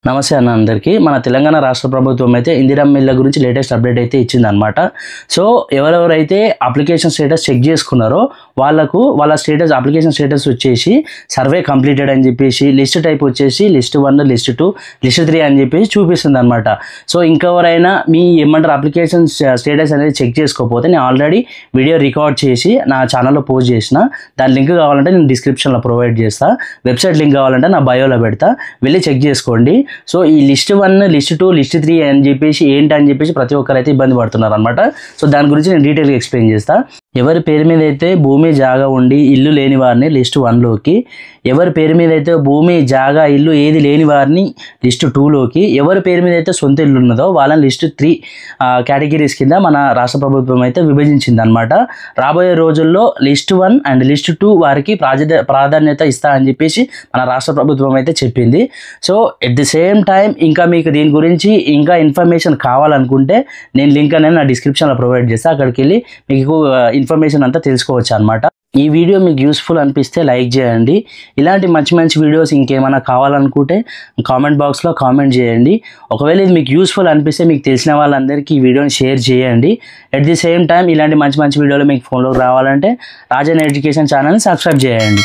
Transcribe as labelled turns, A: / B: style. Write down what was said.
A: నమస్తే అన్న అందరికీ. మన తెలంగాణ రాష్ట్ర ప్రభుత్వం అయితే ఇందిరమ్మ ఇళ్ళ గురించి లేటెస్ట్ అప్డేట్ అయితే ఇచ్చిందనమాట. సో ఎవరెవరైతే అప్లికేషన్ స్టేటస్ చెక్ చేసుకున్నారో వాళ్ళకు వాళ్ళ అప్లికేషన్ స్టేటస్ వచ్చేసి సర్వే కంప్లీటెడ్ అని చెప్పేసి, లిస్ట్ టైప్ వచ్చేసి లిస్ట్ 1, లిస్ట్ 2, లిస్ట్ 3 అని చెప్పేసి చూపిస్తుంది అనమాట. సో ఇంకెవరైనా మీ అప్లికేషన్ స్టేటస్ అనేది చెక్ చేసుకోకపోతే నేను ఆల్రెడీ వీడియో రికార్డ్ చేసి నా ఛానల్లో పోస్ట్ చేసిన. దాని లింక్ కావాలంటే నేను డిస్క్రిప్షన్లో ప్రొవైడ్ చేస్తా. వెబ్సైట్ లింక్ కావాలంటే నా బయోలో పెడతా, వెళ్ళి చెక్ చేసుకోండి. సో ఈ లిస్ట్ 1, లిస్ట్ 2, లిస్ట్ 3 అని చెప్పేసి ఏంటని చెప్పేసి ప్రతి ఒక్కరు అయితే ఇబ్బంది పడుతున్నారు అనమాట. సో దాని గురించి నేను డీటెయిల్గా ఎక్స్ప్లెయిన్ చేస్తా. ఎవరి పేరు మీద అయితే భూమి జాగా ఉండి ఇల్లు లేని వారిని లిస్ట్ 1లోకి, ఎవరి పేరు మీద అయితే భూమి జాగా ఇల్లు ఏది లేని వారిని లిస్ట్ 2లోకి, ఎవరి పేరు మీద అయితే సొంత ఇల్లు ఉన్నదో వాళ్ళని లిస్ట్ 3 కేటగిరీస్ కింద మన రాష్ట్ర ప్రభుత్వం అయితే విభజించింది అనమాట. రాబోయే రోజుల్లో లిస్ట్ 1 అండ్ లిస్ట్ 2 వారికి ప్రాధాన్యత ఇస్తా అని చెప్పేసి మన రాష్ట్ర ప్రభుత్వం అయితే చెప్పింది. So at the same time ఇంకా మీకు దీని గురించి ఇంకా ఇన్ఫర్మేషన్ కావాలనుకుంటే నేను లింక్ అనేది నా డిస్క్రిప్షన్లో ప్రొవైడ్ చేస్తాను. అక్కడికి వెళ్ళి మీకు ఇన్ఫర్మేషన్ అంతా తెలుసుకోవచ్చు అనమాట. ఈ వీడియో మీకు యూస్ఫుల్ అనిపిస్తే లైక్ చేయండి. ఇలాంటి మంచి మంచి వీడియోస్ ఇంకేమైనా కావాలనుకుంటే కామెంట్ బాక్స్లో కామెంట్ చేయండి. ఒకవేళ ఇది మీకు యూస్ఫుల్ అనిపిస్తే మీకు తెలిసిన వాళ్ళందరికీ ఈ వీడియోని షేర్ చేయండి. ఎట్ ది సేమ్ టైం ఇలాంటి మంచి మంచి వీడియోలు మీకు ఫోన్లోకి రావాలంటే రాజన్ ఎడ్యుకేషన్ ఛానల్ని సబ్స్క్రైబ్ చేయండి.